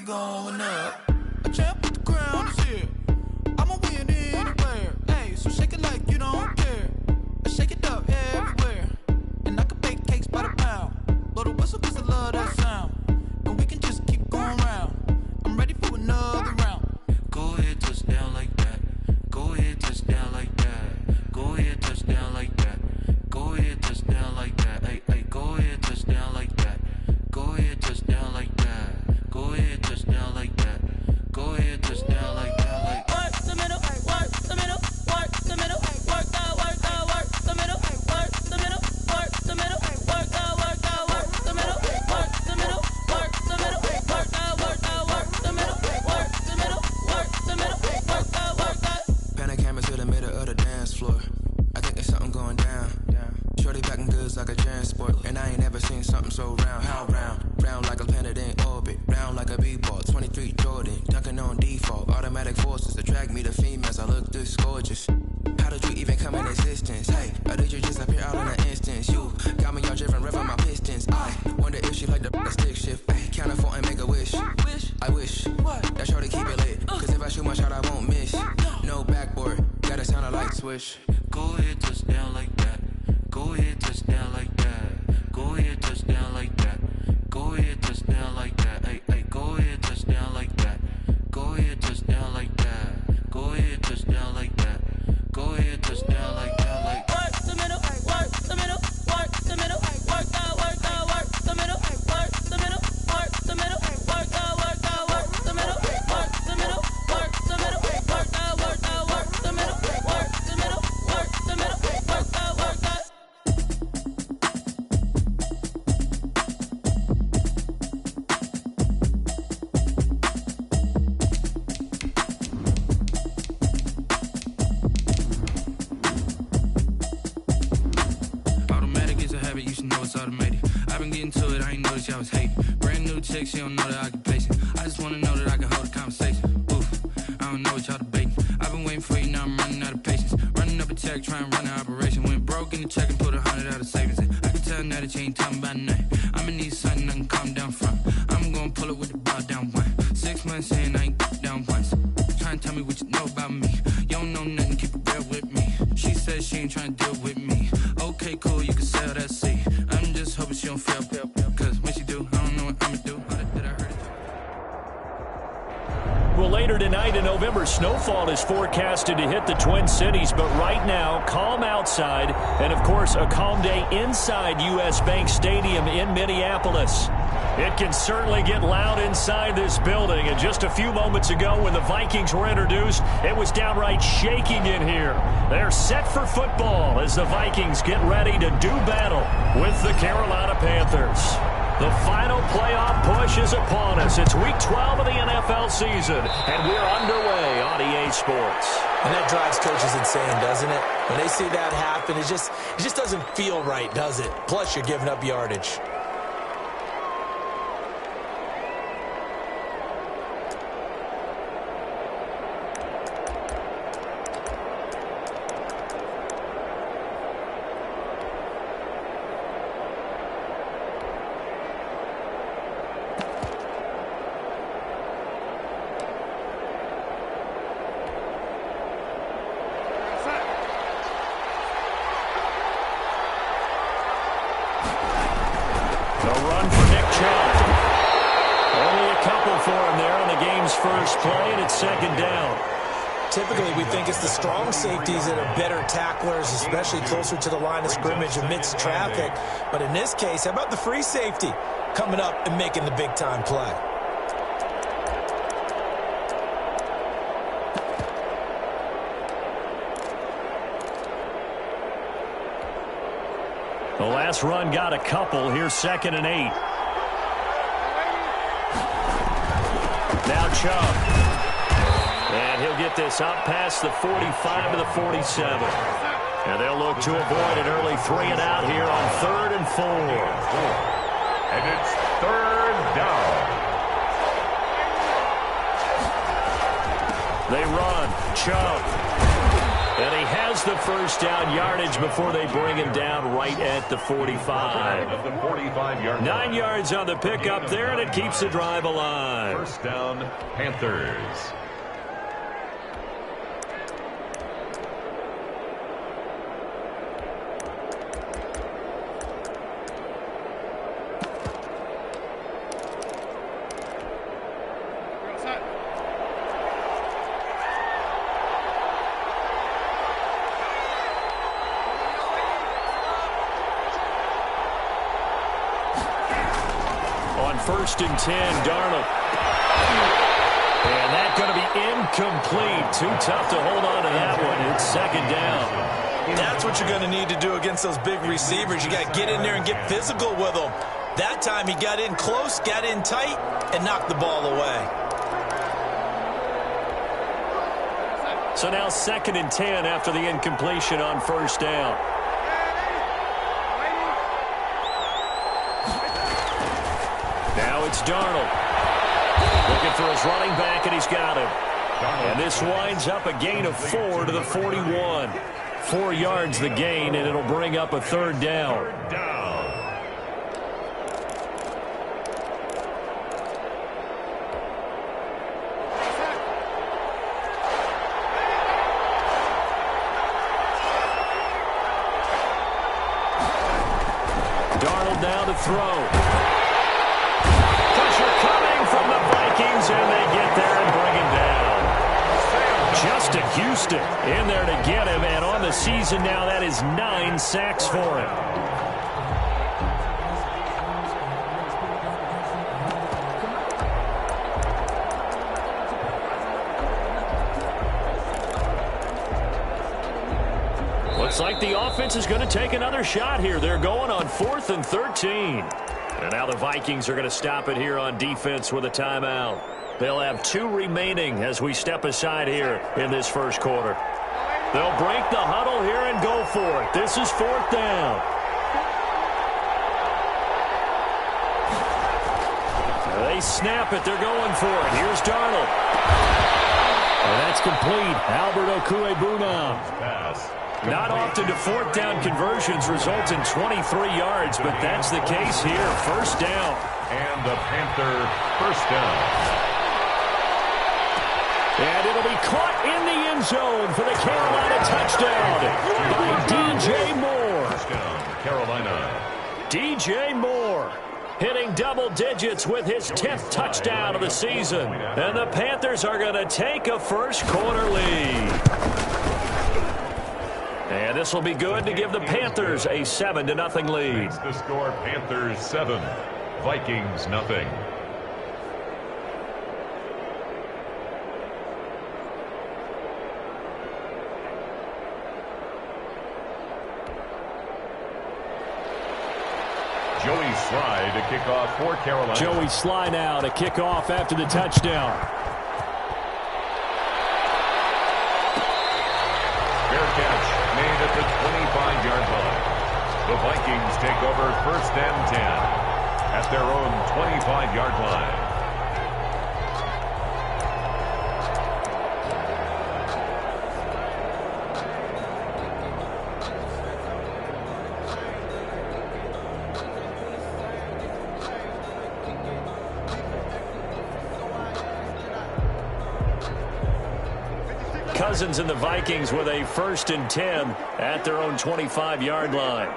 going up. A champ with the crown is here. I'ma win anywhere. Hey, so shake it like you don't care. I shake it up everywhere. And I can bake cakes by the pound. Blow the whistle 'cause I love that sound. And we can just keep going round. I'm ready for another round. Go ahead, touch down like that. Go ahead, touch down like that. Go ahead, touch down like that. Go ahead, touch down like that. Hey, hey, go ahead, touch down like that. Go ahead, touch down like that. Go ahead, touch down like that. Go ahead, touch down like that. Like work the middle, work the middle, work the middle, work that, work the middle, work the middle, work the middle, work that, work the middle, work the middle, work the middle, work that, work the middle, work the middle, work the middle, work that. Pan a camera to the middle of the dance floor. I think there's something going down. Shorty packing goods like a transport, and I ain't never seen something so round. How round? Round like a planet in orbit, round like a b-ball. 23 Jordan, dunking on default. Automatic forces attract me to females. I look this gorgeous. How did you even come in existence? Hey, or did you just appear out in an instance? You got me all driven, revving my pistons. I wonder if she like the stick shift. Ay, count a four and make a wish. I wish that shorty keep it lit. 'Cause if I shoot my shot, I won't miss. No backboard, gotta sound a light switch. Go ahead, touch down like that. Go ahead, touch down like that. Go ahead, touch down like that. Go ahead, touch down like that. Hey, hey, go ahead, touch down like that. Go ahead, touch down like that. Go ahead, touch down like that. Go ahead, touch down like that. Like work the middle, work the middle, work the middle, work that, work the middle, work the middle, work the middle, work that, work the middle, work the middle, work the middle, work that, work the middle, work the middle, work the middle, work that, work that. Automatic is a habit, you should know it's automated. I've been getting to it, I ain't noticed y'all was hating. Brand new chick, she don't know the occupation. I just wanna know that I can hold a conversation. Oof, I don't know what y'all debating. I've been waiting for you, now I'm running out of patience. Running up a check, trying to run an operation. Went broke in the check and put 100 out of savings in. I can tell now that you ain't talking about nothing. I'ma need something I can calm down from. I'm gonna pull it with the bar down one. 6 months in, I ain't down once. Trying to tell me what you know about me. You don't know nothing, keep it real with me. She said she ain't trying to deal with me. Okay, cool, you can sell that seat. I'm just hoping she don't fail. Cause when she do, I don't know what I'ma do. Did I hurt it? Well, later tonight in November, snowfall is forecasted to hit the Twin Cities, but right now, calm outside, and of course, a calm day inside U.S. Bank Stadium in Minneapolis. It can certainly get loud inside this building, and just a few moments ago when the Vikings were introduced, it was downright shaking in here. They're set for football as the Vikings get ready to do battle with the Carolina Panthers. The final playoff push is upon us. It's week 12 of the NFL season, and we're underway on EA Sports. And that drives coaches insane, doesn't it? When they see that happen, it just doesn't feel right, does it? Plus, you're giving up yardage. First play, and it's second down. Typically, we think it's the strong safeties that are better tacklers, especially closer to the line of scrimmage amidst traffic. But in this case, how about the free safety coming up and making the big-time play? The last run got a couple. Here's 2nd and 8. Now Chubb. And he'll get this up past the 45 to the 47. And they'll look to avoid an early 3 and out here on 3rd and 4. And it's 3rd down. They run. Chubb. And he has the first down yardage before they bring him down right at the 45. 9 yards on the pickup there, and it keeps the drive alive. First down, Panthers. First and 10, Darnold. And that's going to be incomplete. Too tough to hold on to that one. It's second down. That's what you're going to need to do against those big receivers. You got to get in there and get physical with them. That time he got in close, got in tight, and knocked the ball away. So now second and 10 after the incompletion on first down. Now it's Darnold. Looking for his running back, and he's got him. And this winds up a gain of 4 to the 41. 4 yards the gain, and it'll bring up a third down. Darnold now to throw. From the Vikings, and they get there and bring him down. Justin Houston in there to get him, and on the season now, that is 9 sacks for him. Looks like the offense is going to take another shot here. They're going on 4th and 13. And now the Vikings are going to stop it here on defense with a timeout. They'll have 2 remaining as we step aside here in this first quarter. They'll break the huddle here and go for it. This is 4th down. They snap it. They're going for it. Here's Darnold. And that's complete. Albert Okwuegbunam. Not often do 4th down conversions result in 23 yards, but that's the case here. First down. And the Panther first down. And it'll be caught in the end zone for the Carolina touchdown by D.J. Moore. First down, Carolina. D.J. Moore hitting double digits with his 10th touchdown of the season. And the Panthers are going to take a first quarter lead. And this will be good to give the Panthers a 7-0 lead. It's the score, Panthers 7, Vikings nothing. Joey Sly to kick off for Carolina. Joey Sly now to kick off after the touchdown. Fair catch made at the 25-yard line. The Vikings take over 1st and 10 at their own 25-yard line. Cousins and the Vikings with a 1st and 10 at their own 25-yard line.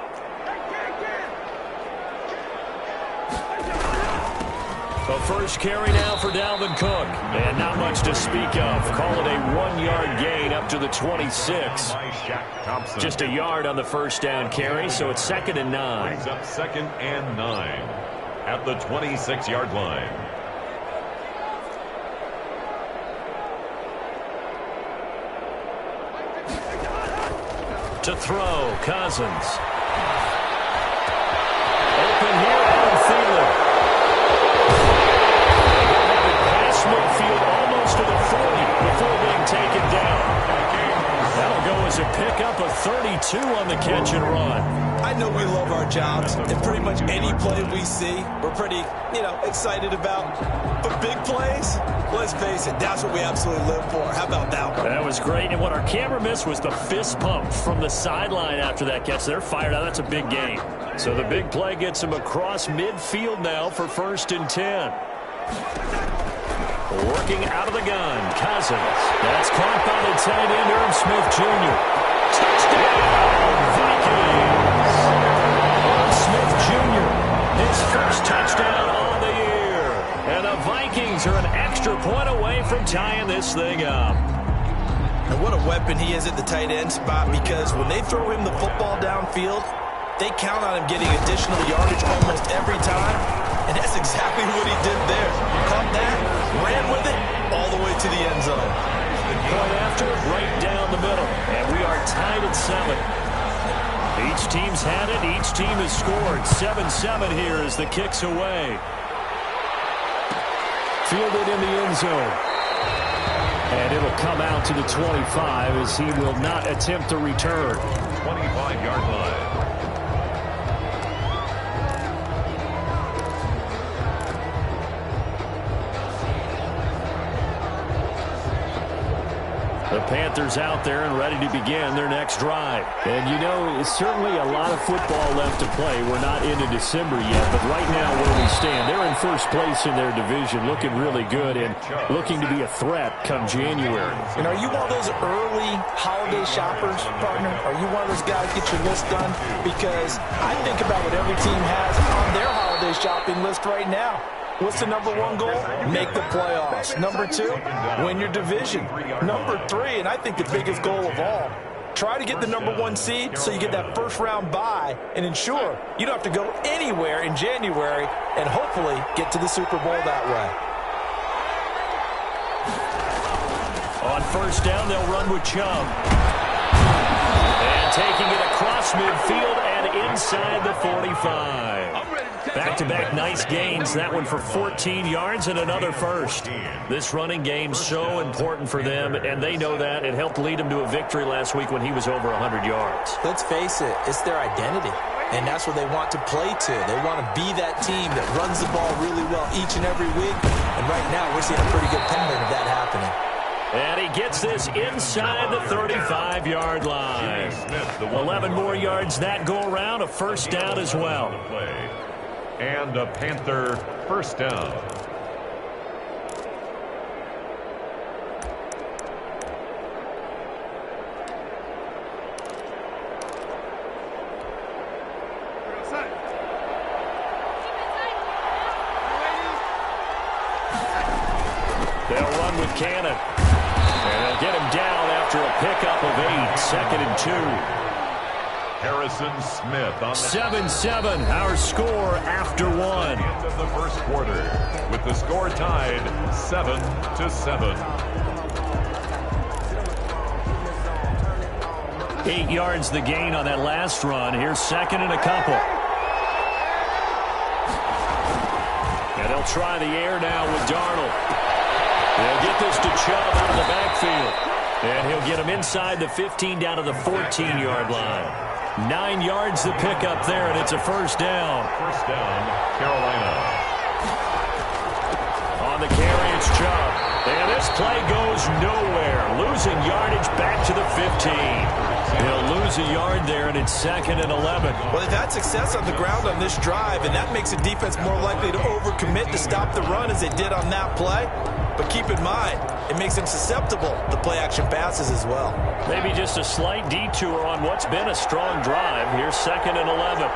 The first carry now for Dalvin Cook. And not much to speak of. Call it a 1-yard gain up to the 26. Just a yard on the first down carry, so it's 2nd and 9. Brings up 2nd and 9 at the 26-yard line. To throw, Cousins. Open here, Adam Thielen. Pass midfield almost to the 40 before being taken down. That'll go as There's a pickup of 32 on the catch and run. I know we love our jobs, and pretty much any play we see, we're pretty, excited about. But big plays, let's face it, that's what we absolutely live for. How about that one? That was great, and what our camera missed was the fist pump from the sideline after that catch. They're fired out. That's a big gain. So the big play gets them across midfield now for 1st and 10. Working out of the gun, Cousins. That's caught by the tight end, Irv Smith Jr. Touchdown, Vikings! Irv Smith Jr., his first touchdown on the year. And the Vikings are an extra point away from tying this thing up. And what a weapon he is at the tight end spot, because when they throw him the football downfield, they count on him getting additional yardage almost every time. And that's exactly what he did there. Caught that, ran with it, all the way to the end zone. Point after, right down the middle. And we are tied at 7. Each team's had it. Each team has scored. 7-7 here as the kick's away. Fielded in the end zone. And it'll come out to the 25 as he will not attempt to return. 25-yard line. The Panthers out there and ready to begin their next drive. And, certainly a lot of football left to play. We're not into December yet, but right now where we stand, they're in first place in their division, looking really good and looking to be a threat come January. And are you one of those early holiday shoppers, partner? Are you one of those guys get your list done? Because I think about what every team has on their holiday shopping list right now. What's the number 1 goal? Make the playoffs. Number 2, win your division. Number 3, and I think the biggest goal of all, try to get the number 1 seed so you get that first-round bye and ensure you don't have to go anywhere in January and hopefully get to the Super Bowl that way. On first down, they'll run with Chubb. And taking it across midfield and inside the 45. Back-to-back nice gains. That one for 14 yards and another first. This running game's so important for them, and they know that. It helped lead them to a victory last week when he was over 100 yards. Let's face it, it's their identity, and that's what they want to play to. They want to be that team that runs the ball really well each and every week, and right now we're seeing a pretty good pattern of that happening. And he gets this inside the 35-yard line. 11 more yards that go around, a first down as well. And a Panther first down. They'll run with Cannon. And they'll get him down after a pickup of 8, 2nd and 2. Harrison Smith on the 7-7, our score after 1. end of the first quarter, with the score tied 7-7. 8 yards the gain on that last run. Here's 2nd and a couple. And they'll try the air now with Darnold. They'll get this to Chubb out of the backfield. And he'll get him inside the 15 down to the 14-yard line. 9 yards the pickup there, and it's a first down. First down, Carolina. On the carry, it's Chubb. And this play goes nowhere. Losing yardage back to the 15. He'll lose a yard there, and it's 2nd and 11. Well, they've had success on the ground on this drive, and that makes the defense more likely to overcommit to stop the run as they did on that play. But keep in mind, it makes them susceptible to play-action passes as well. Maybe just a slight detour on what's been a strong drive. Here's 2nd and 11.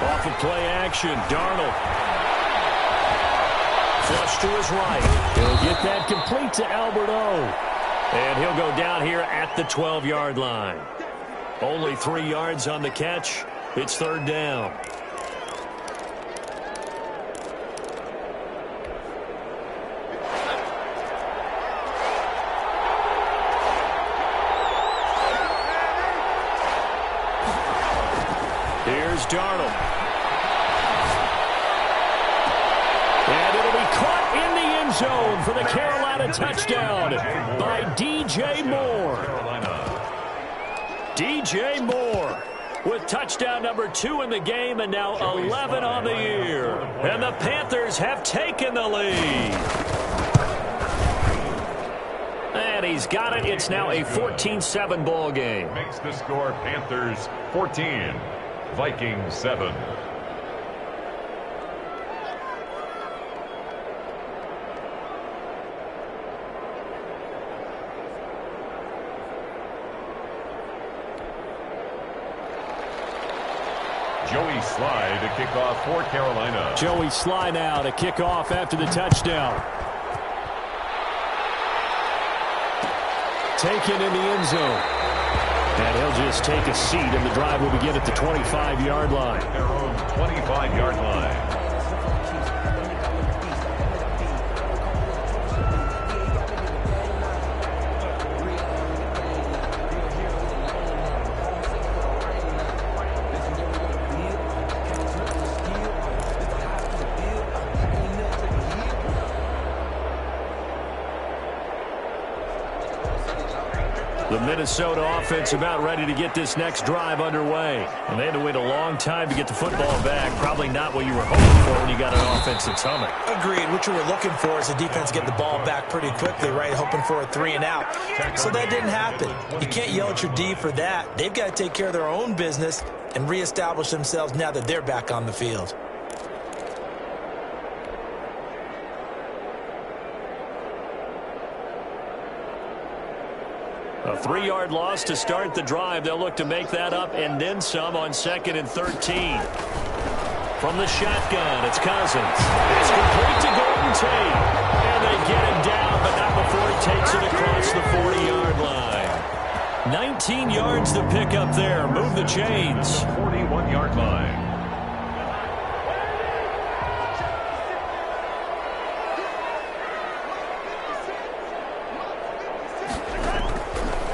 Off of play action, Darnold. Flush to his right. He'll get that complete to Albert O. And he'll go down here at the 12-yard line. Only 3 yards on the catch. It's 3rd down. Here's Darnold. And it'll be caught in the end end zone for the Carolina touchdown by DJ Moore. DJ Moore with touchdown number 2 in the game and now 11 on the year. And the Panthers have taken the lead. And he's got it. It's now a 14-7 ball game. Makes the score Panthers 14, Vikings 7. Joey Sly to kick off for Carolina. Joey Sly now to kick off after the touchdown. Taken in the end zone. And he'll just take a seat, and the drive will begin at the 25-yard line. Their own 25-yard line. The Minnesota offense about ready to get this next drive underway. And they had to wait a long time to get the football back. Probably not what you were hoping for when you got an offense that's humming. Agreed. What you were looking for is the defense get the ball back pretty quickly, right? Hoping for a 3-and-out. So that didn't happen. You can't yell at your D for that. They've got to take care of their own business and reestablish themselves now that they're back on the field. A 3-yard loss to start the drive. They'll look to make that up and then some on 2nd and 13. From the shotgun, it's Cousins. It's complete to Golden Tate. And they get him down, but not before he takes it across the 40-yard line. 19 yards to pick up there. Move the chains. 41-yard line.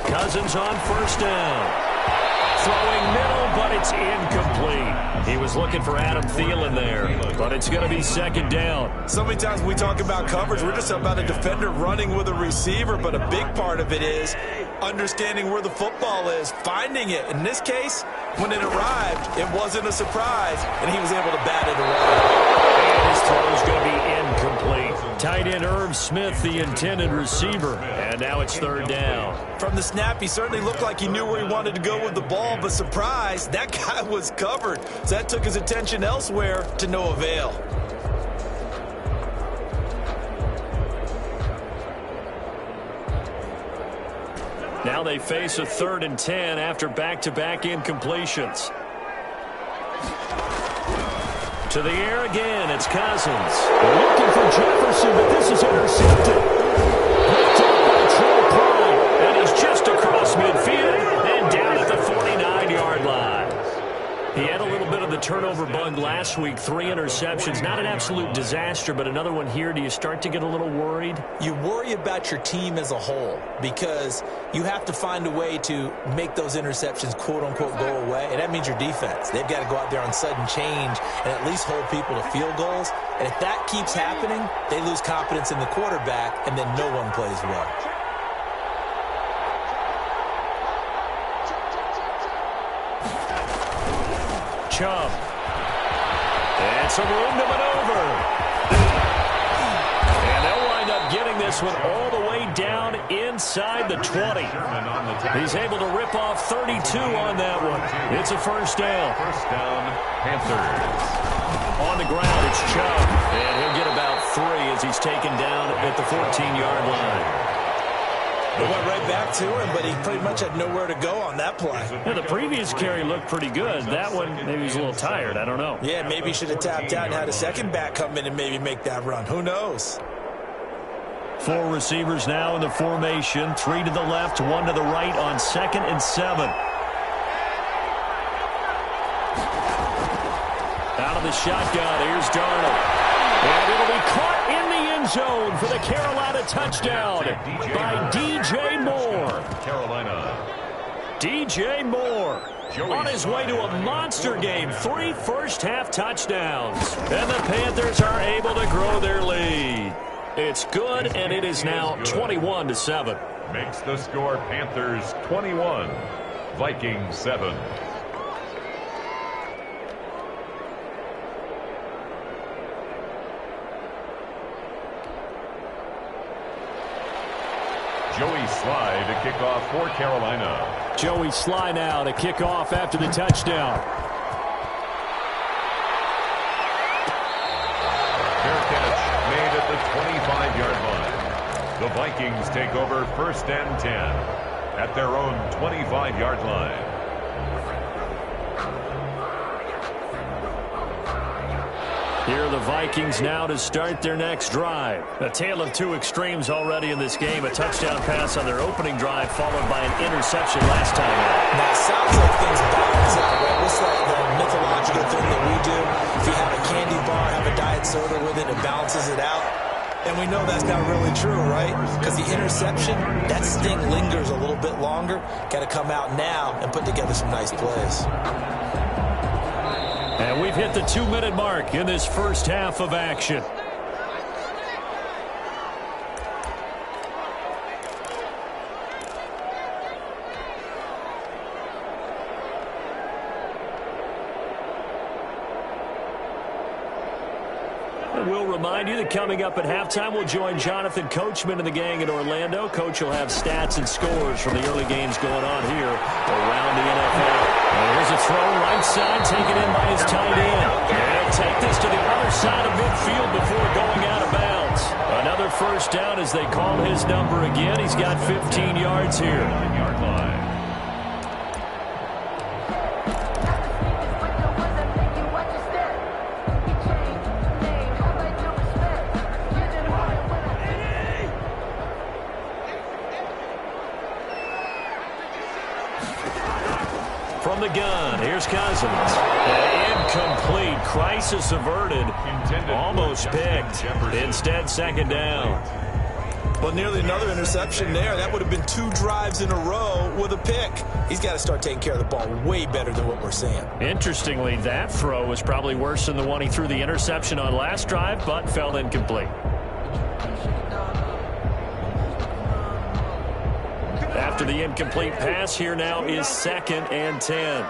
Cousins on first down. Throwing middle, but it's incomplete. He was looking for Adam Thielen there, but it's going to be 2nd down. So many times when we talk about coverage, we're just about a defender running with a receiver, but a big part of it is understanding where the football is, finding it. In this case, when it arrived, it wasn't a surprise, and he was able to bat it away. And his throw is going to be incomplete. Tight end Irv Smith, the intended receiver, and now it's 3rd down. From the snap, he certainly looked like he knew where he wanted to go with the ball, but surprise, that guy was covered. So that took his attention elsewhere to no avail. Now they face a 3rd and 10 after back-to-back incompletions. To the air again, it's Cousins. Looking for Jefferson, but this is intercepted. Picked up by Trey Prime, and he's just across midfield and down at the 49-yard line. He had a little bit of the turnover bug last week, 3 interceptions. Not an absolute disaster, but another one here. Do you start to get a little worried? You worry about your team as a whole because you have to find a way to make those interceptions, quote-unquote, go away, and that means your defense. They've got to go out there on sudden change and at least hold people to field goals. And if that keeps happening, they lose confidence in the quarterback, and then no one plays well. Chubb. And some room to maneuver. And they'll wind up getting this one all the way down inside the 20. He's able to rip off 32 on that one. It's a 1st down. 1st down, Panthers. On the ground, it's Chubb. And he'll get about 3 as he's taken down at the 14-yard line. They went right back to him, but he pretty much had nowhere to go on that play. Yeah, the previous carry looked pretty good. That one, maybe he's a little tired. I don't know. Yeah, maybe he should have tapped out and had a second back come in and maybe make that run. Who knows? 4 receivers now in the formation. 3 to the left, 1 to the right on 2nd and 7. Out of the shotgun, here's Darnold. And it'll be caught in the end zone for the Carolina touchdown by DJ Moore. Carolina. DJ Moore on his way to a monster game. 3 first-half touchdowns. And the Panthers are able to grow their lead. It's good, and it is now 21-7. Makes the score Panthers 21, Vikings 7. Joey Sly to kick off for Carolina. Joey Sly now to kick off after the touchdown. Fair catch made at the 25-yard line. The Vikings take over 1st and 10 at their own 25-yard line. Here are the Vikings now to start their next drive. A tale of two extremes already in this game. A touchdown pass on their opening drive followed by an interception last time out. Now, it sounds like things balance out, right? What's like the mythological thing that we do? If you have a candy bar, have a diet soda with it, it balances it out. And we know that's not really true, right? Because the interception, that sting lingers a little bit longer. Got to come out now and put together some nice plays. And we've hit the 2-minute mark in this first half of action. We'll remind you that coming up at halftime, we'll join Jonathan Coachman and the gang in Orlando. Coach will have stats and scores from the early games going on here around the NFL. And here's a throw right side, taken in by his tight end. And he'll take this to the other side of midfield before going out of bounds. Another first down as they call his number again. He's got 15 yards here. 9-yard line. From the gun, here's Cousins. Incomplete. Crisis averted. Almost picked. Instead, second down. Well, nearly another interception there. That would have been 2 drives in a row with a pick. He's got to start taking care of the ball way better than what we're seeing. Interestingly, that throw was probably worse than the one he threw the interception on last drive, but fell incomplete. After the incomplete pass, here now is 2nd and 10.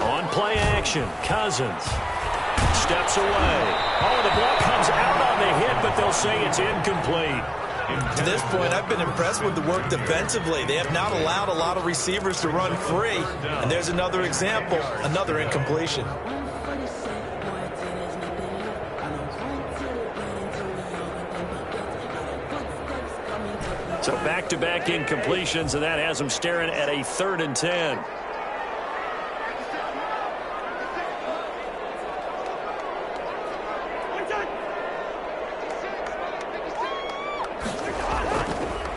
On play action, Cousins steps away. Oh, the ball comes out on the hit, but they'll say it's incomplete. To this point, I've been impressed with the work defensively. They have not allowed a lot of receivers to run free. And there's another example, another incompletion. So back-to-back incompletions, and that has them staring at a 3rd and 10.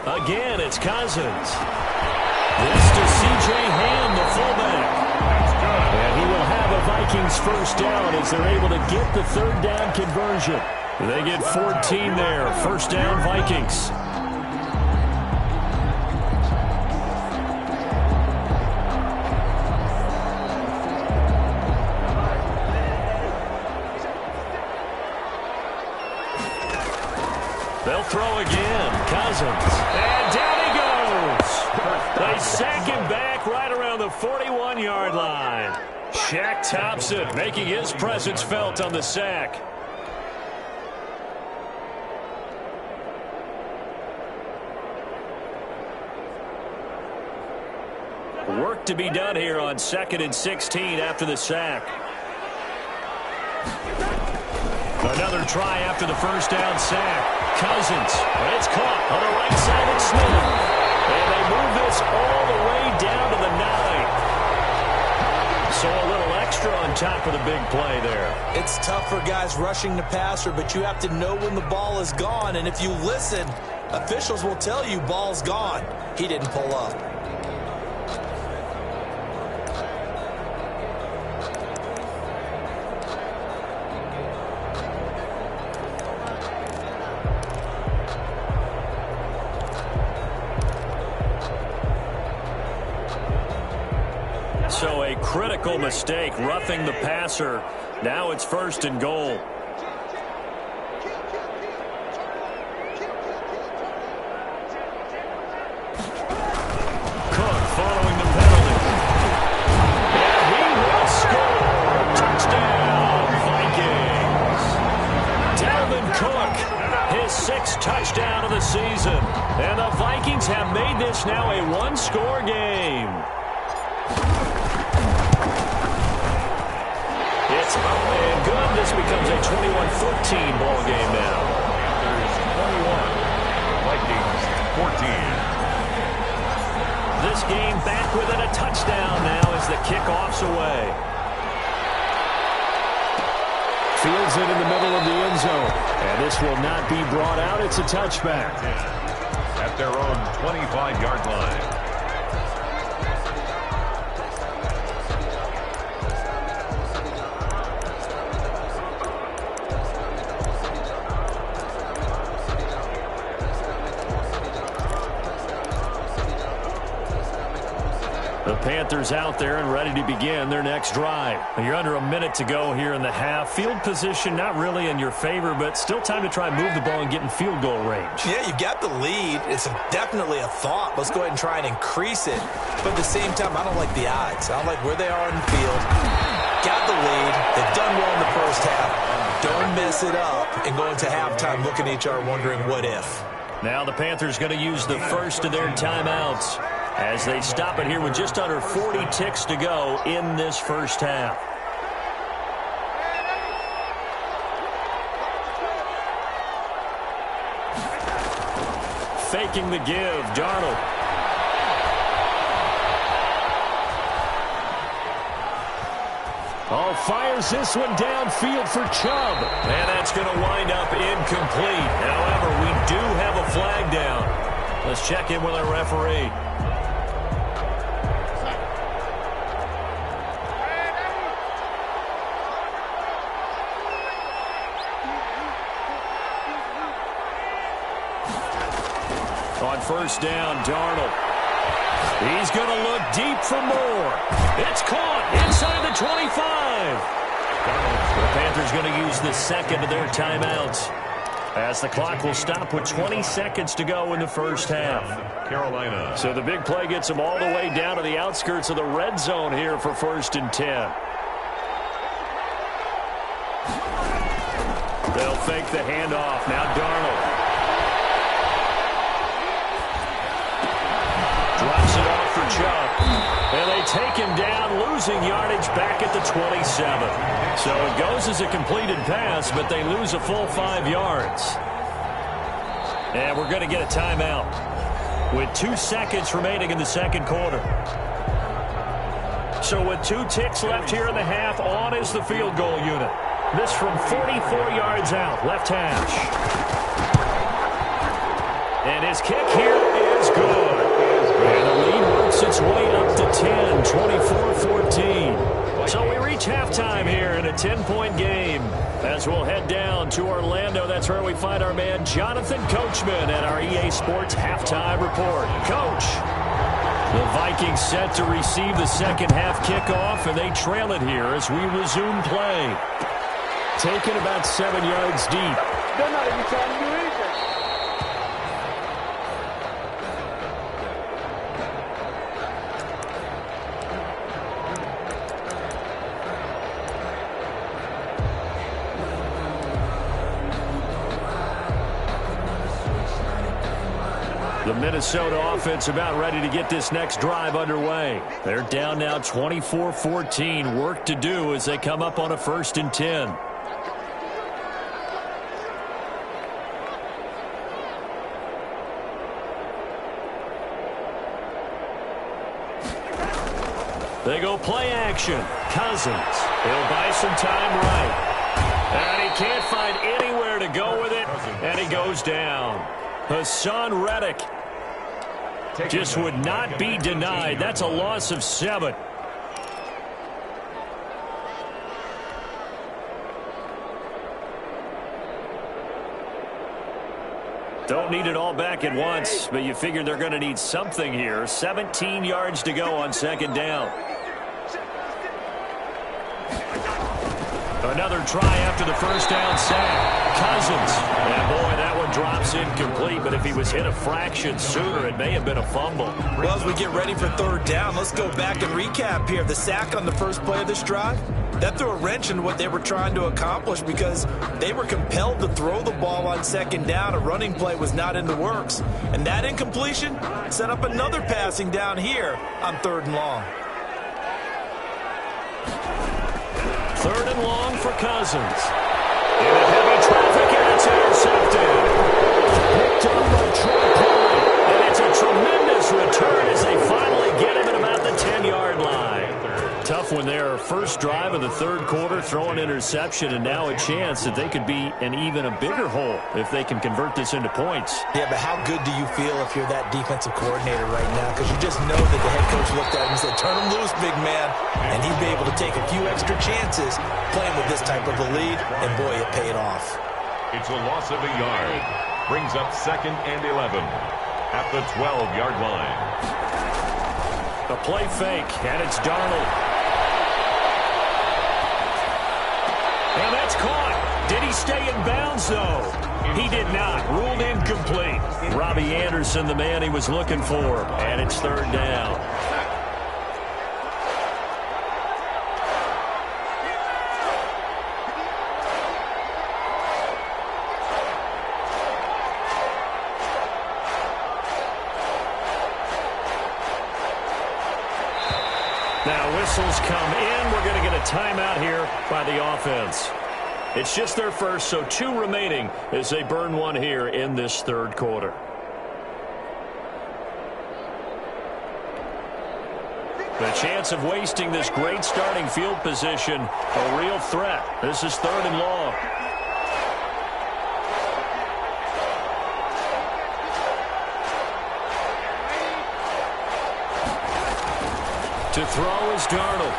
Again, it's Cousins. This to C.J. Ham, the fullback. And he will have a Vikings first down as they're able to get the 3rd down conversion. They get 14 there. First down, Vikings. They'll throw again. Cousins. And down he goes. They sack him back right around the 41-yard line. Shaq Thompson making his presence felt on the sack. Work to be done here on 2nd and 16 after the sack. Another try after the first down sack. Cousins, it's caught on the right side of Smith. And they move this all the way down to the 9. So a little extra on top of the big play there. It's tough for guys rushing the passer, but you have to know when the ball is gone. And if you listen, officials will tell you ball's gone. He didn't pull up. critical mistake, roughing the passer. Now it's 1st and goal. Cook following the penalty. And he will score. Touchdown, Vikings. Dalvin Cook, his 6th touchdown of the season. And the Vikings have made this now a one-score game. It's up and good. This becomes a 21-14 ball game now. Panthers 21, Vikings 14. This game back within a touchdown now as the kickoff's away. Fields it in the middle of the end zone. And this will not be brought out. It's a touchback. At their own 25-yard line. The Panthers out there and ready to begin their next drive. You're under a minute to go here in the half. Field position not really in your favor, but still time to try and move the ball and get in field goal range. Yeah, you've got the lead. It's definitely a thought. Let's go ahead and try and increase it. But at the same time, I don't like the odds. I don't like where they are in the field. Got the lead. They've done well in the first half. Don't mess it up and go into halftime looking at each other wondering what if. Now the Panthers going to use the first of their timeouts as they stop it here with just under 40 ticks to go in this first half. Faking the give, Darnold. Oh, fires this one downfield for Chubb. And that's going to wind up incomplete. However, we do have a flag down. Let's check in with our referee. On first down, Darnold. He's going to look deep for more. It's caught inside the 25. The Panthers going to use the second of their timeouts as the clock will stop with 20 seconds to go in the first half. Carolina. So the big play gets them all the way down to the outskirts of the red zone here for 1st and 10. They'll fake the handoff. Now Darnold. Drops it off for Chubb. And they take him down, losing yardage back at the 27. So it goes as a completed pass, but they lose a full 5 yards. And we're going to get a timeout with 2 seconds remaining in the second quarter. So with 2 ticks left here in the half, on is the field goal unit. This from 44 yards out, left hash. And his kick here is good. And the lead works its way up to 10, 24-14. So we reach halftime here in a 10-point game. As we'll head down to Orlando, that's where we find our man Jonathan Coachman at our EA Sports Halftime Report. Coach, the Vikings set to receive the second half kickoff, and they trail it here as we resume play. Taken about 7 yards deep. They're not even trying to do anything. The Minnesota offense about ready to get this next drive underway. They're down now 24-14. Work to do as they come up on a 1st and 10. They go play action. Cousins. He'll buy some time right. And he can't find anywhere to go with it. And he goes down. Hassan Reddick just would not be denied. That's a loss of 7. Don't need it all back at once, but you figure they're going to need something here. 17 yards to go on 2nd down. Another try after the first down sack. Cousins. And boy, that one drops incomplete, but if he was hit a fraction sooner, it may have been a fumble. Well, as we get ready for third down, let's go back and recap here. The sack on the first play of this drive, that threw a wrench into what they were trying to accomplish because they were compelled to throw the ball on second down. A running play was not in the works. And that incompletion set up another passing down here on third and long. Third and long for Cousins. In a heavy traffic, and it's intercepted. Picked up by Troy Pride. And it's a tremendous return as they finally get him at about the 10-yard line. Tough one there. First drive of the third quarter, throw an interception, and now a chance that they could be in even a bigger hole if they can convert this into points. Yeah, but how good do you feel if you're that defensive coordinator right now? Because you just know that the head coach looked at him and said, turn him loose, big man. And he'd be able to take a few extra chances playing with this type of a lead, and boy, it paid off. It's a loss of a yard. Brings up 2nd and 11 at the 12-yard line. A play fake, and it's Darnold. And that's caught. Did he stay in bounds, though? He did not. Ruled incomplete. Robbie Anderson, the man he was looking for. And it's third down. Now whistles come in. We're going to get a timeout here by the offense. It's just their first, so 2 remaining as they burn one here in this third quarter. The chance of wasting this great starting field position, a real threat. This is third and long. To throw is Darnold.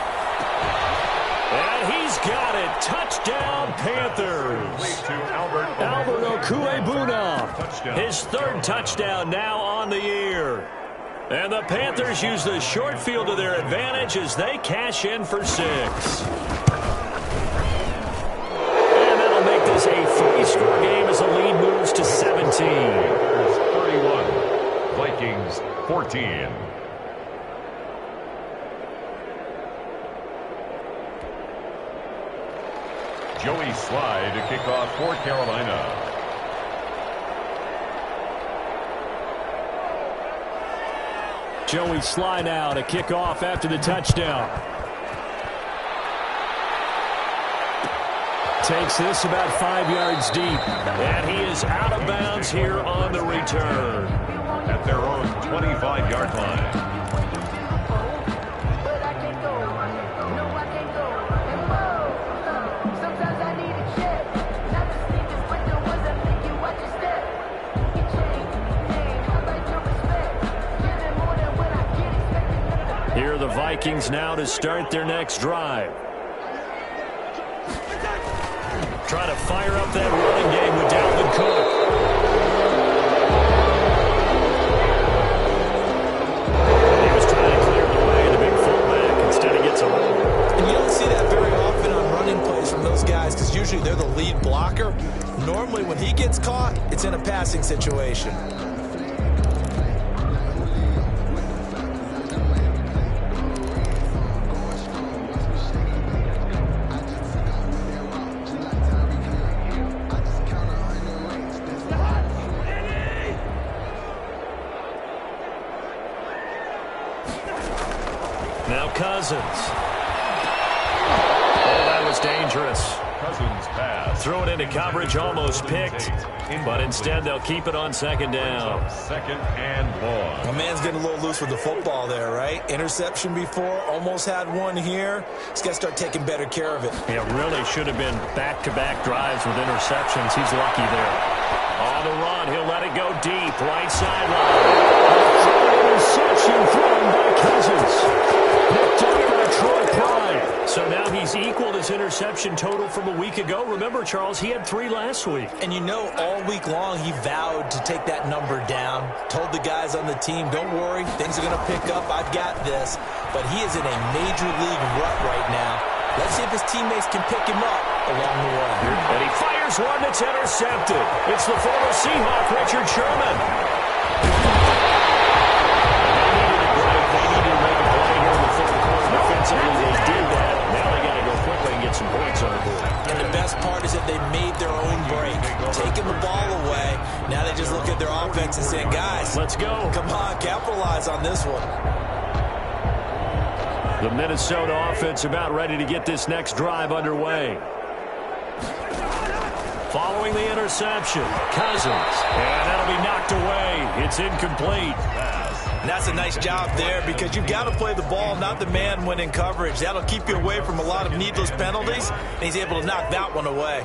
And he's got it. Touchdown, Panthers. Albert Okuebuna. His third touchdown now on the year. And the Panthers use the short field to their advantage as they cash in for 6. And that'll make this a 3-score game as the lead moves to 17. 31, Vikings 14. Joey Slye to kick off for Carolina. Joey Slye now to kick off after the touchdown. Takes this about 5 yards deep. And he is out of bounds here on the return. At their own 25-yard line. Here are the Vikings now to start their next drive. Try to fire up that running game with Dalvin Cook. He was trying to clear the way, the big fullback. Instead he gets a roll. And you don't see that very often on running plays from those guys because usually they're the lead blocker. Normally when he gets caught, it's in a passing situation. Now Cousins. Oh, that was dangerous. Cousins pass. Throw it into coverage, almost picked. But instead, they'll keep it on second down. 2nd and long. My man's getting a little loose with the football there, right? Interception before, almost had one here. He's got to start taking better care of it. Yeah, really should have been back-to-back drives with interceptions. He's lucky there. On the run, he'll let it go deep. Right sideline. Interception thrown by Cousins. Picked up by Troy Pride. So now he's equaled his interception total from a week ago. Remember, Charles, he had 3 last week. And you know, all week long he vowed to take that number down. Told the guys on the team, don't worry, things are going to pick up. I've got this. But he is in a major league rut right now. Let's see if his teammates can pick him up along the way. And he fires one that's intercepted. It's the former Seahawk, Richard Sherman. They needed to make a play here in the third quarter. Defensively, they did that. Now they got to go quickly and get some points on the board. And the best part is that they made their own break, taking the ball away. Now they just look at their offense and say, guys, let's go. Come on, capitalize on this one. The Minnesota offense about ready to get this next drive underway. Following the interception, Cousins. And that'll be knocked away. It's incomplete. And that's a nice job there because you've got to play the ball, not the man when in coverage. That'll keep you away from a lot of needless penalties, and he's able to knock that one away.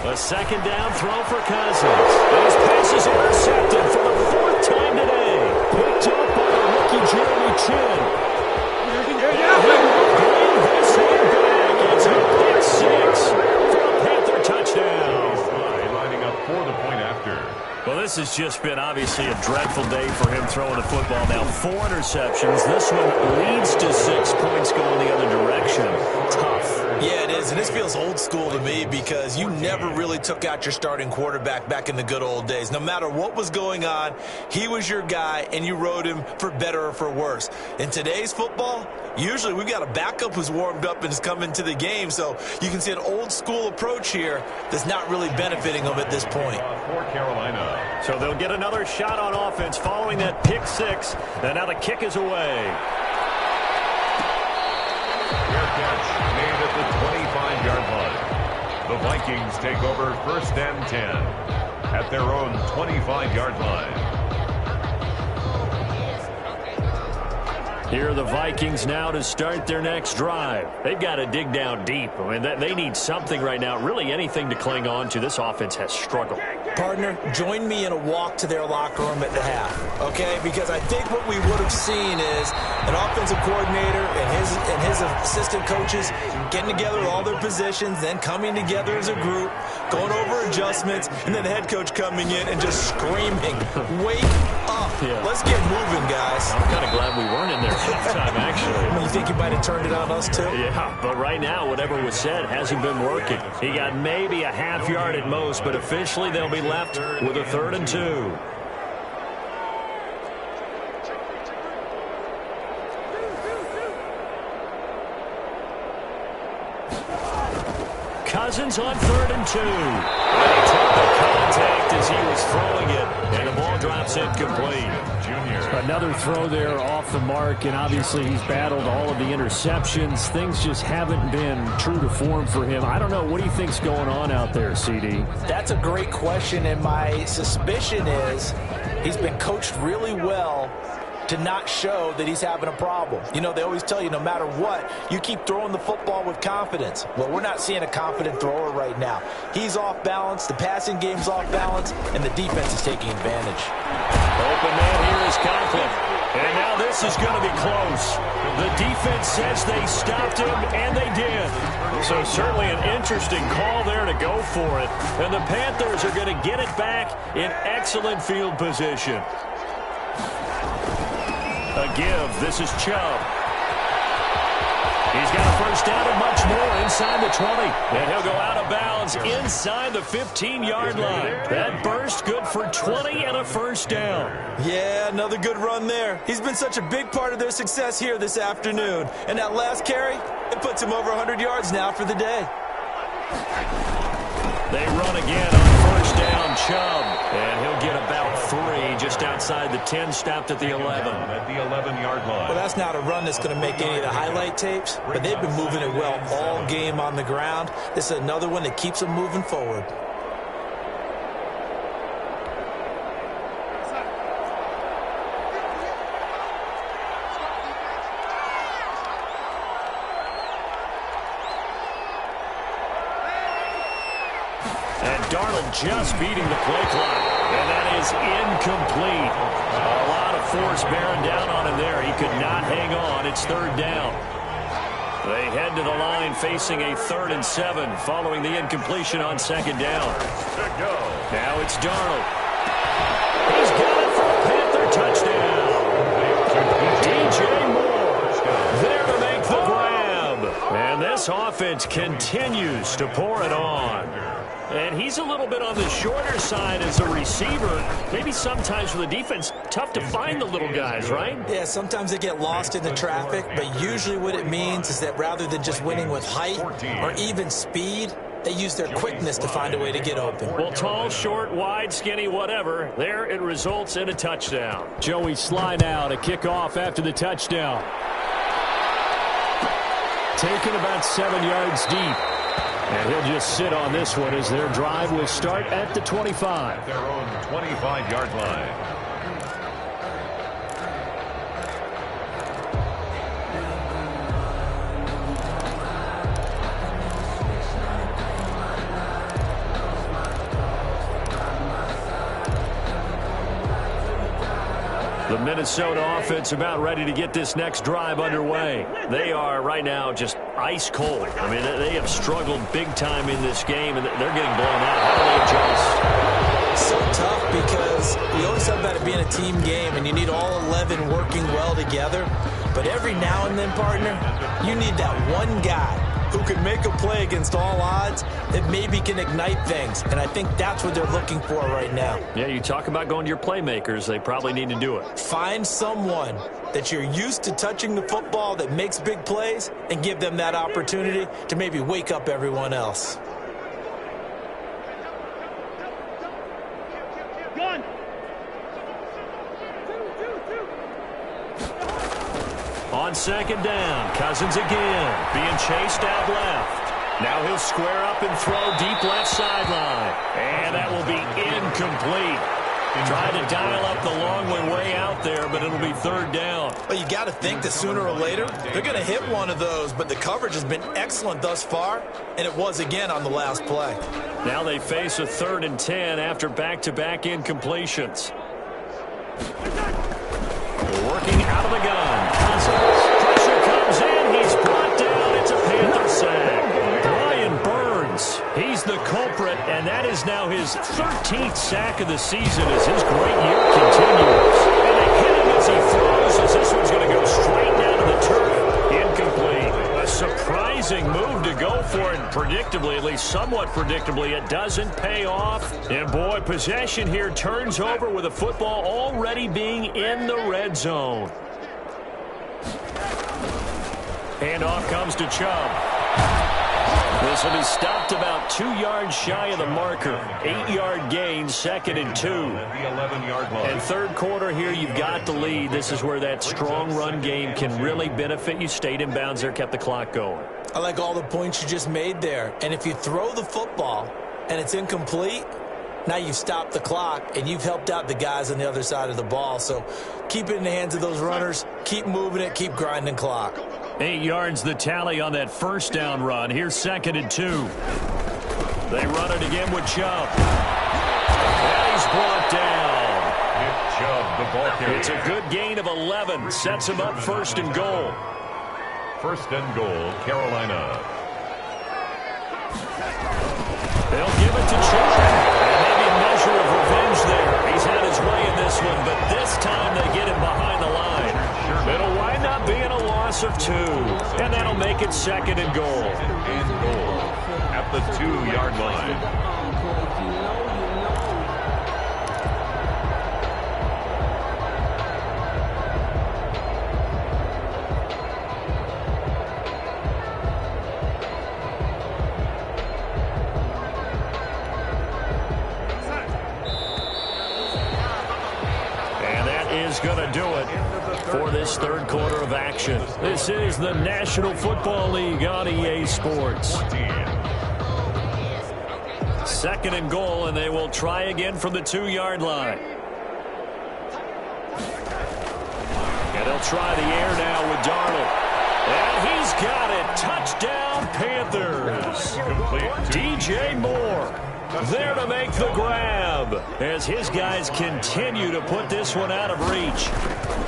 A second down throw for Cousins. And his pass is intercepted for the fourth time today. Picked up by the rookie Jeremy Chin. Bring this one back. It's a pick six for a Panther touchdown. Lining up for the point after. Well, this has just been obviously a dreadful day for him throwing the football. Now 4 interceptions. This one leads to 6 points going the other direction. Tough. Yeah, it is, and this feels old school to me because you never really took out your starting quarterback back in the good old days. No matter what was going on, he was your guy, and you rode him for better or for worse. In today's football, usually we've got a backup who's warmed up and is coming to the game, so you can see an old school approach here that's not really benefiting them at this point. For Carolina. So they'll get another shot on offense following that pick six, and now the kick is away. Fair catch made at the 25-yard line. The Vikings take over 1st and 10 at their own 25-yard line. Here are the Vikings now to start their next drive. They've got to dig down deep. I mean, they need something right now, really anything to cling on to. This offense has struggled. Partner, join me in a walk to their locker room at the half, okay? Because I think what we would have seen is an offensive coordinator and his assistant coaches getting together with all their positions, then coming together as a group, going over adjustments, and then the head coach coming in and just screaming, wake up. Yeah. Let's get moving, guys. I'm kind of glad we weren't in there halftime, actually. You think you might have turned it on us, too? Yeah, but right now, whatever was said hasn't been working. He got maybe a half yard at most, but officially they'll be left with a 3rd and 2. Cousins on 3rd and 2. And he took the contact as he was throwing it, and the ball drops incomplete. Another throw there off the mark, and obviously he's battled all of the interceptions. Things just haven't been true to form for him. I don't know. What do you think's going on out there, CD? That's a great question, and my suspicion is he's been coached really well to not show that he's having a problem. You know, they always tell you no matter what, you keep throwing the football with confidence. Well, we're not seeing a confident thrower right now. He's off balance, the passing game's off balance, and the defense is taking advantage. Open man here is Conklin. And now this is going to be close. The defense says they stopped him, and they did. So certainly an interesting call there to go for it. And the Panthers are going to get it back in excellent field position. A give. This is Chubb. He's got a first down and much more inside the 20. And he'll go out of bounds inside the 15-yard line. That burst good for 20 and a first down. Yeah, another good run there. He's been such a big part of their success here this afternoon. And that last carry, it puts him over 100 yards now for the day. They run again on first down, Chubb. And he'll get about 3 just outside the 10, stopped at the 11. At the 11-yard line. Well, that's not a run that's going to make any of the highlight tapes, but they've been moving it well all game on the ground. This is another one that keeps them moving forward. Darnold just beating the play clock, and that is incomplete. A lot of force bearing down on him there. He could not hang on. It's 3rd down. They head to the line facing a 3rd and 7 following the incompletion on 2nd down. Now it's Darnold. He's got it for a Panther touchdown. DJ Moore there to make the grab. And this offense continues to pour it on. And he's a little bit on the shorter side as a receiver. Maybe sometimes for the defense, tough to find the little guys, right? Yeah, sometimes they get lost in the traffic, but usually what it means is that rather than just winning with height or even speed, they use their quickness to find a way to get open. Well, tall, short, wide, skinny, whatever, there it results in a touchdown. Joey Sly now to kick off after the touchdown. Taken about 7 yards deep. And he'll just sit on this one as their drive will start at the 25. Their own 25-yard line. The Minnesota offense about ready to get this next drive underway. They are right now just ice cold. I mean, they have struggled big time in this game, and they're getting blown out. How do they adjust? So tough because we always talk about it being a team game, and you need all 11 working well together. But every now and then, partner, you need that one guy who can make a play against all odds that maybe can ignite things. And I think that's what they're looking for right now. Yeah, you talk about going to your playmakers. They probably need to do it. Find someone that you're used to touching the football that makes big plays and give them that opportunity to maybe wake up everyone else. On second down, Cousins again, being chased out left. Now he'll square up and throw deep left sideline. And that will be incomplete. Trying to dial up the long way out there, but it'll be third down. Well, you got to think that sooner or later, they're going to hit one of those, but the coverage has been excellent thus far, and it was again on the last play. Now they face a 3rd and 10 after back-to-back incompletions. Working out of the gun. Pressure comes in. He's brought down. It's a Panther sack. Brian Burns, he's the culprit, and that is now his 13th sack of the season as his great year continues. And they hit him as he throws, as this one's going to go straight down to the turf. Incomplete. A surprising move to go for it, and predictably, at least somewhat predictably, it doesn't pay off. And boy, possession here turns over with a football already being in the red zone. Handoff comes to Chubb. This will be stopped about 2 yards shy of the marker. 8-yard gain, 2nd and 2. The 11-yard line. And third quarter here, you've got the lead. This is where that strong run game can really benefit you. Stayed in bounds there, kept the clock going. I like all the points you just made there. And if you throw the football and it's incomplete, now you've stopped the clock and you've helped out the guys on the other side of the ball. So keep it in the hands of those runners. Keep moving it. Keep grinding clock. 8 yards the tally on that first down run. Here's 2nd and 2. They run it again with Chubb. And he's brought down. Nick Chubb, the ball carrier. It's a good gain of 11. Sets him up 1st and goal. 1st and goal, Carolina. They'll give it to Chubb. And maybe a measure of revenge there. He's had his way in this one, but this time they get him behind the line. It'll wind up being a loss of 2. And that'll make it 2nd and goal. And goal at the 2-yard line. Going to do it for this third quarter of action. This is the National Football League on EA Sports. 2nd and goal, and they will try again from the 2-yard line. And they'll try the air now with Darnold. And he's got it. Touchdown, Panthers. DJ Moore there to make the grab as his guys continue to put this one out of reach.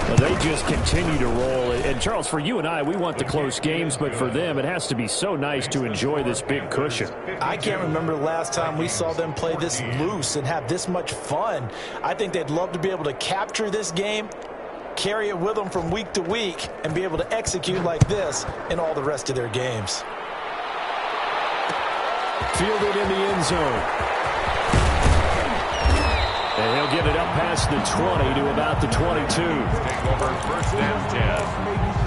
Well, they just continue to roll. And, Charles, for you and I, we want the close games, but for them, it has to be so nice to enjoy this big cushion. I can't remember the last time we saw them play this loose and have this much fun. I think they'd love to be able to capture this game carry it with them from week to week, and be able to execute like this in all the rest of their games. Fielded in the end zone. And he'll get it up past the 20 to about the 22. Take over first and 10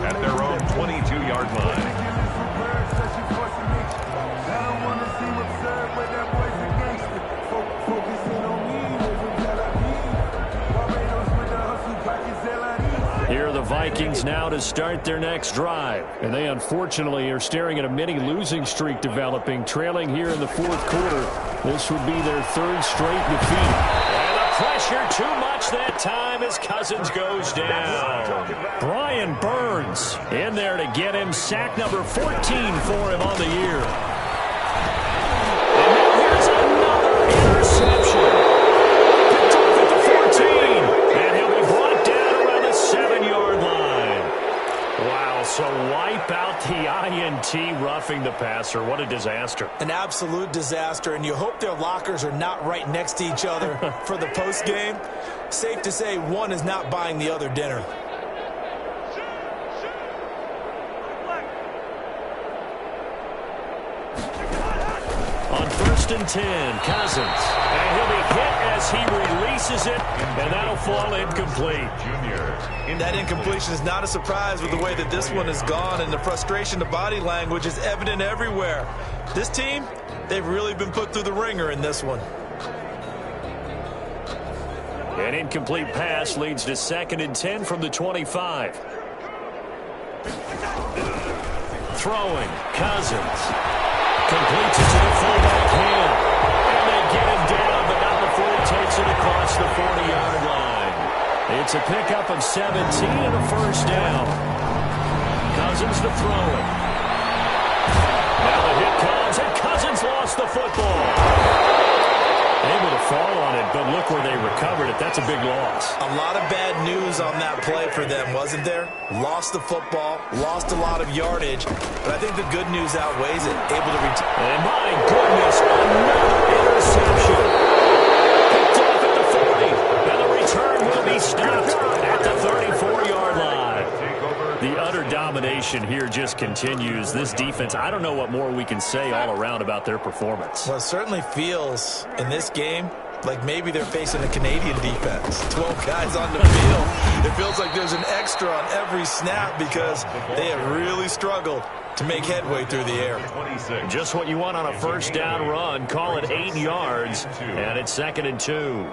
at their own 22-yard line. Here are the Vikings now to start their next drive. And they unfortunately are staring at a mini losing streak developing, trailing here in the fourth quarter. This would be their third straight defeat. And the pressure too much that time as Cousins goes down. Brian Burns in there to get him. Sack number 14 for him on the year. And now here's another interception. Picked off at the 14. And he'll be brought down around the 7-yard line. Wow, so wipe out the INT roughing the passer. What a disaster. An absolute disaster, and you hope their lockers are not right next to each other for the postgame. Safe to say one is not buying the other dinner. On first and 10, Cousins. And he'll be hit as he releases it, and that'll fall incomplete. That incompletion is not a surprise with the way that this one has gone, and the frustration, the body language is evident everywhere. This team, they've really been put through the ringer in this one. An incomplete pass leads to second and 10 from the 25. Throwing, Cousins. Completes it to the fullback hand. And they get him down, but not before he takes it across the 40-yard line. It's a pickup of 17 and a first down. Cousins to throw it. Now the hit comes, and Cousins lost the football. Able to fall on it, but look where they recovered it. That's a big loss. A lot of bad news on that play for them, wasn't there? Lost the football, lost a lot of yardage, but I think the good news outweighs it. Able to return. And my goodness, another interception. Picked off at the 40, and the return will be stopped at the 34-yard line. The utter domination here just continues. This defense, I don't know what more we can say all around about their performance. Well, it certainly feels in this game like maybe they're facing a Canadian defense. 12 guys on the field. It feels like there's an extra on every snap because they have really struggled to make headway through the air. Just what you want on a first down run. Call it 8 yards, and it's second and 2.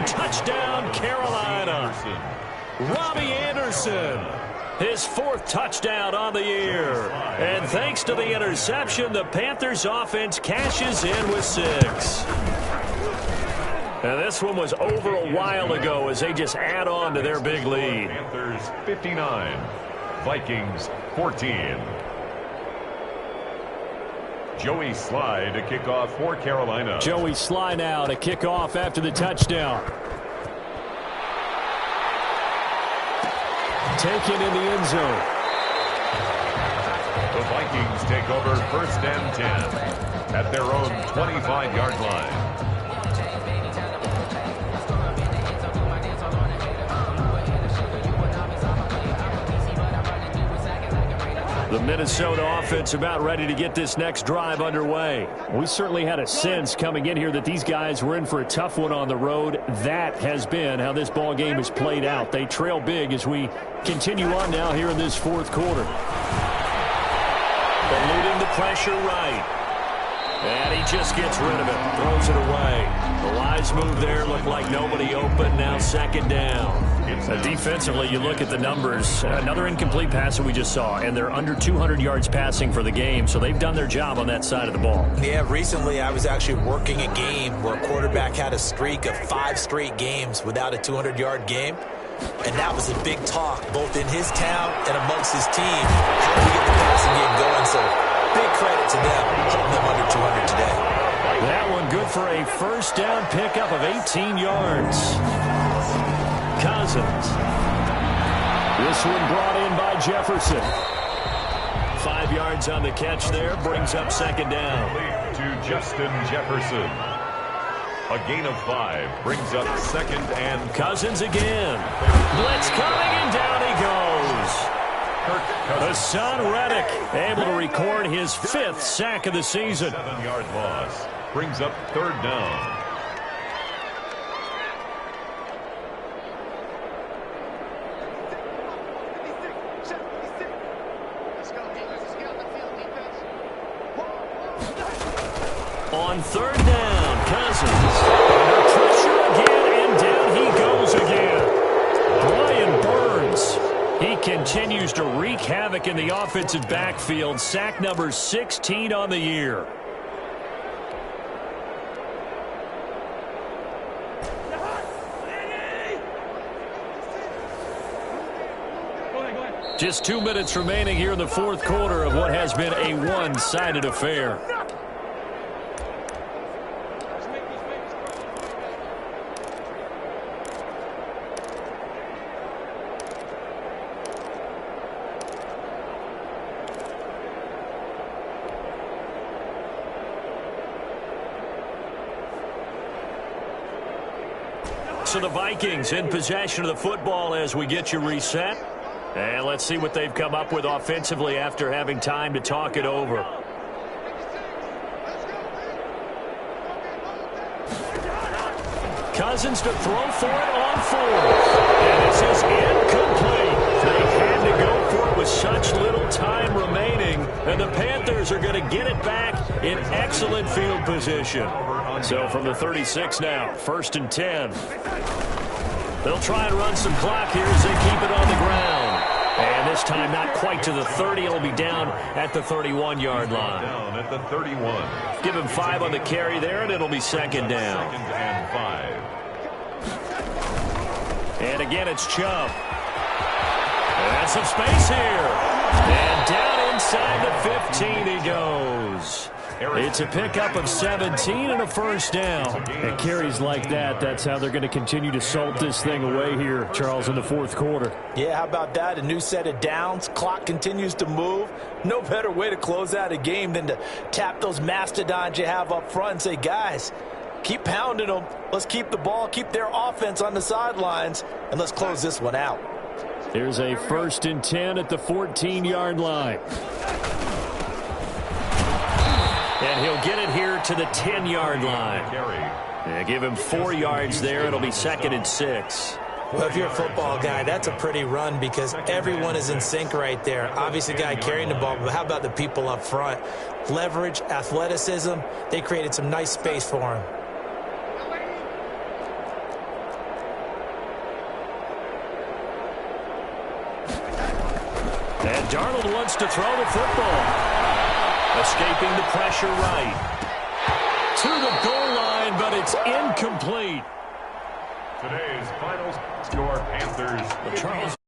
Touchdown, Carolina. Robbie Anderson, his 4th touchdown on the year. And thanks to the interception, the Panthers offense cashes in with 6. And this one was over a while ago as they just add on to their big lead. Panthers 59, Vikings 14. Joey Sly to kick off for Carolina. Joey Sly now to kick off after the touchdown. Taken in the end zone. The Vikings take over first and 10 at their own 25-yard line. The Minnesota offense about ready to get this next drive underway. We certainly had a sense coming in here that these guys were in for a tough one on the road. That has been how this ball game has played out. They trail big as we continue on now here in this fourth quarter. Eluding the pressure right. And he just gets rid of it. Throws it away. The Lions move there. Look like nobody open. Now second down. Defensively, you look at the numbers. Another incomplete pass that we just saw, and they're under 200 yards passing for the game, so they've done their job on that side of the ball. Yeah, recently I was actually working a game where a quarterback had a streak of 5 straight games without a 200-yard game, and that was a big talk both in his town and amongst his team. How do we get the passing game going? So big credit to them, holding them under 200 today. That one good for a first down pickup of 18 yards. Cousins. This one brought in by Jefferson. 5 yards on the catch there, brings up second down. To Justin Jefferson. A gain of 5 brings up second and Cousins again. Blitz coming, and down he goes. Hassan Reddick able to record his 5th sack of the season. 7-yard loss brings up third down. On third down, Cousins. Under pressure again, and down he goes again. Brian Burns. He continues to wreak havoc in the offensive backfield. Sack number 16 on the year. Just 2 minutes remaining here in the fourth quarter of what has been a one-sided affair. So the Vikings in possession of the football as we get you reset. And let's see what they've come up with offensively after having time to talk it over. Cousins to throw for it on 4th. And this is incomplete. They had to go for it with such little time remaining. And the Panthers are going to get it back in excellent field position. So from the 36 now, 1st and 10. They'll try and run some clock here as they keep it on the ground. And this time not quite to the 30. It'll be down at the 31-yard line. Down at the 31. Give him 5 on the carry there, and it'll be second down. Second and 5. And again, it's Chubb. And some space here. And down inside the 15 he goes. It's a pickup of 17 and a first down. And carries like that, that's how they're going to continue to salt this thing away here, Charles, in the fourth quarter. Yeah, how about that? A new set of downs. Clock continues to move. No better way to close out a game than to tap those mastodons you have up front and say, guys, keep pounding them. Let's keep the ball, keep their offense on the sidelines, and let's close this one out. There's a 1st and 10 at the 14-yard line. And he'll get it here to the 10-yard line. And give him 4 yards there. It'll be 2nd and 6. Well, if you're a football guy, that's a pretty run because everyone is in sync right there. Obviously, guy carrying the ball, but how about the people up front? Leverage, athleticism, they created some nice space for him. And Darnold wants to throw the football. Escaping the pressure right. To the goal line, but it's incomplete. Today's final score, Panthers. Charles.